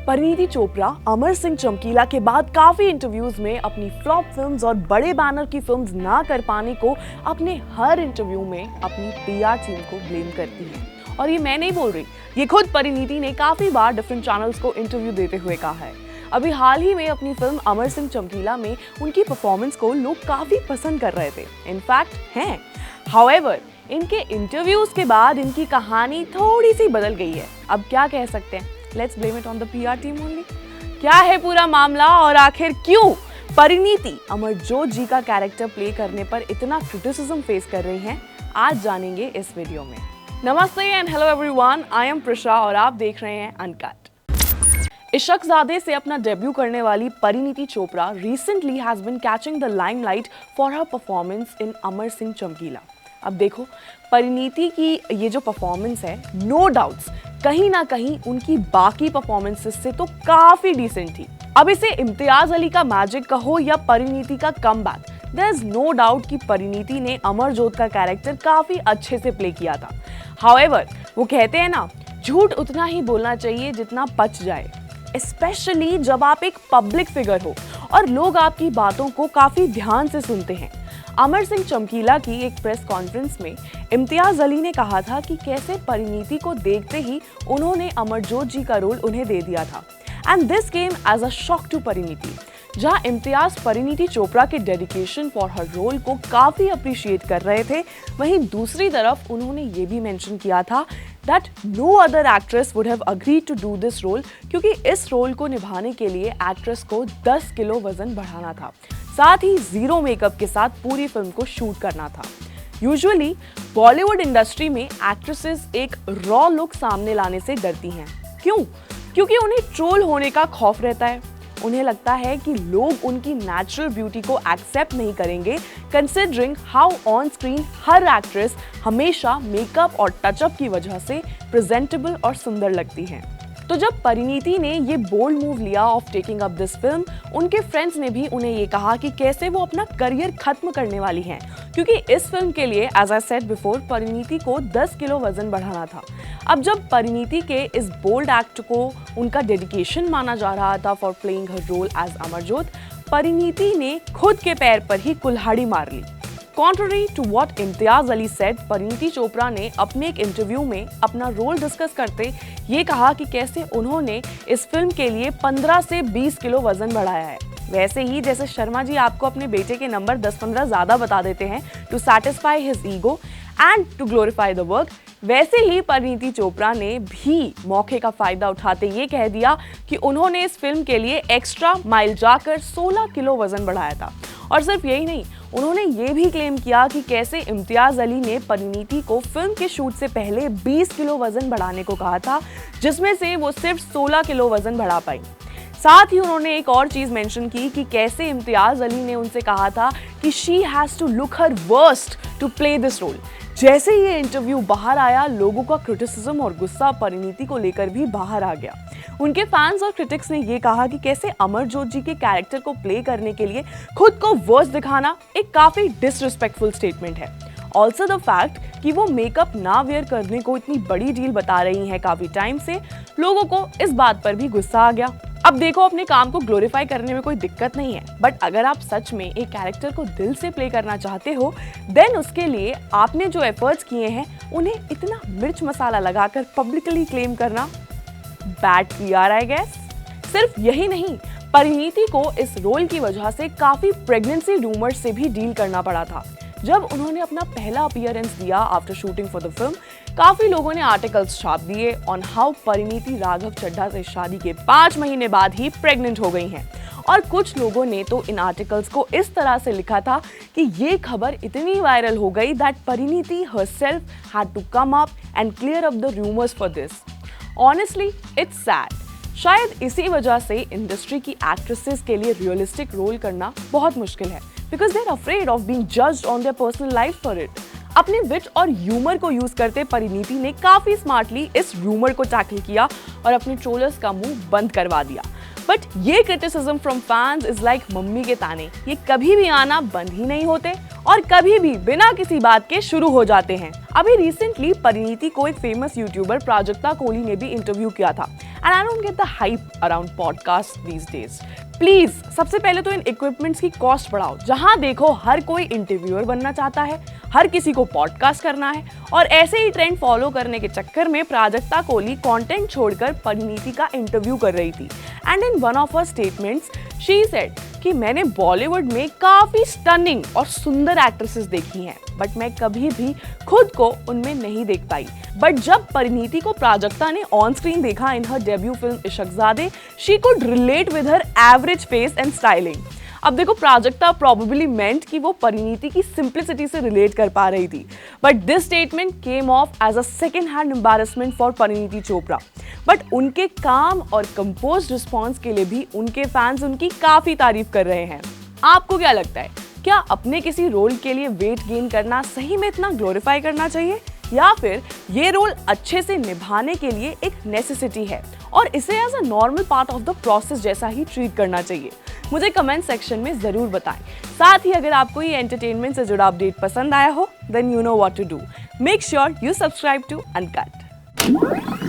परिणीति चोपड़ा अमर सिंह चमकीला के बाद काफी इंटरव्यूज में अपनी फ्लॉप फिल्म्स और बड़े बैनर की फिल्म्स ना कर पाने को अपने हर इंटरव्यू में अपनी पीआर टीम को ब्लेम करती है। और ये मैं नहीं बोल रही, ये खुद परिणीति ने काफी बार डिफरेंट चैनल्स को इंटरव्यू देते हुए कहा है। अभी हाल ही में अपनी फिल्म अमर सिंह चमकीला में उनकी परफॉर्मेंस को लोग काफी पसंद कर रहे थे, इनफैक्ट हैं। हाउएवर, इनके इंटरव्यूज के बाद इनकी कहानी थोड़ी सी बदल गई है। अब क्या कह सकते हैं, let's blame it on the PR team only. क्या है पूरा मामला और आखिर क्यों परिणीति अमरजोत जी का कैरेक्टर प्ले करने पर इतना क्रिटिसिज्म फेस कर रही हैं, आज जानेंगे इस वीडियो में। नमस्ते and hello everyone, I am Prisha और आप देख रहे हैं अनकट। इशकजादे से अपना डेब्यू करने वाली Parineeti Chopra recently has been catching the limelight for her performance in Amar Singh Chamkila. अब देखो, परिणीति की ये जो परफॉर्मेंस है, नो डाउट्स कहीं ना कहीं उनकी बाकी परफॉर्मेंसेस से तो काफी डिसेंट थी। अब इसे इम्तियाज अली का मैजिक कहो या परिणीति का comeback, there is no doubt कि परिणीति ने अमरजोत का कैरेक्टर काफी अच्छे से प्ले किया था। हाउएवर, वो कहते हैं ना, झूठ उतना ही बोलना चाहिए जितना पच जाए, स्पेशली जब आप एक पब्लिक फिगर हो और लोग आपकी बातों को काफी ध्यान से सुनते हैं। अमर सिंह चमकीला की एक प्रेस कॉन्फ्रेंस में इम्तियाज अली ने कहा था कि कैसे परिणीति को देखते ही उन्होंने अमरजोत जी का रोल उन्हें दे दिया था, and this came as a shock to Parineeti. जहां इम्तियाज परिणीति चोपड़ा के डेडिकेशन फॉर हर रोल को काफी अप्रिशिएट कर रहे थे, वहीं दूसरी तरफ उन्होंने ये भी मेंशन किया था that no other actress would have agreed to do this role, क्योंकि इस रोल को निभाने के लिए एक्ट्रेस को 10 किलो वजन बढ़ाना था, साथ ही जीरो मेकअप के साथ पूरी फिल्म को शूट करना था। यूजुअली बॉलीवुड इंडस्ट्री में एक्ट्रेसेस एक रॉ लुक सामने लाने से डरती हैं। क्यों? क्योंकि उन्हें ट्रोल होने का खौफ रहता है। उन्हें लगता है कि लोग उनकी नेचुरल ब्यूटी को एक्सेप्ट नहीं करेंगे, considering how on screen her actress हमेशा मेकअप और टचअप की वजह से प्रेजेंटेबल और सुंदर लगती हैं। तो जब परिणीति ने ये बोल्ड मूव लिया of taking up this film, उनके फ्रेंड्स ने भी उन्हें ये कहा कि कैसे वो अपना करियर खत्म करने वाली हैं, क्योंकि इस फिल्म के लिए as I said before Parineeti को 10 किलो वजन बढ़ाना था। अब जब परिणीति के इस बोल्ड एक्ट को उनका डेडिकेशन माना जा रहा था for playing her role as Amarjot, Parineeti ने खुद के पैर पर ही कुल्हाड़ी मार ली। Contrary to what Imtiaz Ali said, Parineeti Chopra ने अपने एक इंटरव्यू में अपना रोल डिस्कस करते ये कहा कि कैसे उन्होंने इस फिल्म के लिए 15 से 20 किलो वजन बढ़ाया है। वैसे ही जैसे शर्मा जी आपको अपने बेटे के नंबर 10-15 ज्यादा बता देते हैं to satisfy his ego and to glorify the work, वैसे ही परिणीति चोपड़ा ने भी मौके का फायदा उठाते ये कह दिया कि उन्होंने इस फिल्म के लिए एक्स्ट्रा माइल जाकर 16 किलो वजन बढ़ाया था। और सिर्फ यही नहीं, उन्होंने ये भी क्लेम किया कि कैसे इम्तियाज अली ने परिणीति को फिल्म के शूट से पहले 20 किलो वजन बढ़ाने को कहा था, जिसमें से वो सिर्फ 16 किलो वजन बढ़ा पाई। साथ ही उन्होंने एक और चीज मेंशन की कि कैसे इम्तियाज अली ने उनसे कहा था कि she has to look her worst to play this role. जैसे ही ये इंटरव्यू बाहर आया, लोगों का क्रिटिसिज्म और गुस्सा परिणीति को लेकर भी बाहर आ गया। उनके फैंस और क्रिटिक्स ने ये कहा कि कैसे अमरजोत जी के कैरेक्टर को प्ले करने के लिए खुद को वर्स्ट दिखाना एक काफी डिसरिस्पेक्टफुल स्टेटमेंट है। ऑल्सो द फैक्ट कि वो मेकअप ना वेयर करने को इतनी बड़ी डील बता रही हैं काफी टाइम से, लोगों को इस बात पर भी गुस्सा आ गया। अब देखो, अपने काम को ग्लोरीफाई करने में कोई दिक्कत नहीं है, बट अगर आप सच में एक कैरेक्टर को दिल से प्ले करना चाहते हो, देन उसके लिए आपने जो एफर्ट्स किए हैं उन्हें इतना मिर्च मसाला लगाकर पब्लिकली क्लेम करना बैड पीआर आई गेस। सिर्फ यही नहीं, परिणीति को इस रोल की वजह से काफी प्रेगनेंसी रूमर्स से भी डील करना पड़ा था। जब उन्होंने अपना पहला अपीयरेंस दिया after shooting for the film, काफी लोगों ने आर्टिकल्स छाप दिए ऑन हाउ परिणीति राघव चड्ढा से शादी के 5 महीने बाद ही प्रेग्नेंट हो गई हैं। और कुछ लोगों ने तो इन आर्टिकल्स को इस तरह से लिखा था कि ये खबर इतनी वायरल हो गई that Parineeti herself had to come up and clear up the rumours for this. Honestly it's sad. शायद इसी वजह से इंडस्ट्री की एक्ट्रेसेस के लिए रियलिस्टिक रोल करना बहुत मुश्किल है, because they are afraid of being judged on their personal life for it. अपने विट और ह्यूमर को यूज करते परिणीति ने काफी स्मार्टली इस रूमर को टैकल किया और अपने ट्रोलर्स का मुंह बंद करवा दिया। बट ये criticism from fans is like mummy के ताने, ये कभी भी आना बंद ही नहीं होते और कभी भी बिना किसी बात के शुरू हो जाते हैं। अभी रिसेंटली परिणीति को एक फेमस यूट्यूबर प्राजक्ता कोहली ने भी इंटरव्यू किया था and I don't get the hype around podcast these days. Please सबसे पहले तो इन इक्विपमेंट्स की कॉस्ट बढ़ाओ। जहां देखो हर कोई इंटरव्यूअर बनना चाहता है, हर किसी को पॉडकास्ट करना है, और ऐसे ही ट्रेंड फॉलो करने के चक्कर में प्राजक्ता कोहली कंटेंट छोड़कर परिणीति का इंटरव्यू कर रही थी। And in one of her statements she said कि मैंने बॉलीवुड में काफी स्टनिंग और सुंदर एक्ट्रेसेस देखी हैं, बट मैं कभी भी खुद को उनमें नहीं देख पाई। बट जब परिणीति को प्राजक्ता ने ऑन स्क्रीन देखा in her debut film Ishaqzaade, she could relate with her average face and styling. अब देखो, प्राजक्ता प्रोबेबली मेंट कि वो परिणीति की सिंप्लिसिटी से रिलेट कर पा रही थी, but this statement came off as a second hand embarrassment for Parineeti Chopra. But उनके काम और कंपोज्ड रिस्पॉन्स के लिए भी उनके फैंस उनकी काफी तारीफ कर रहे हैं। आपको क्या लगता है, क्या अपने किसी रोल के लिए वेट गेन करना सही में इतना ग्लोरीफाई करना चाहिए, या फिर ये रोल अच्छे से निभाने के लिए एक नेसेसिटी है और इसे as a normal part of the process जैसा ही ट्रीट करना चाहिए? मुझे कमेंट सेक्शन में जरूर बताएं। साथ ही अगर आपको ये एंटरटेनमेंट से जुड़ा अपडेट पसंद आया हो, then you know what to do. Make sure you subscribe to uncut.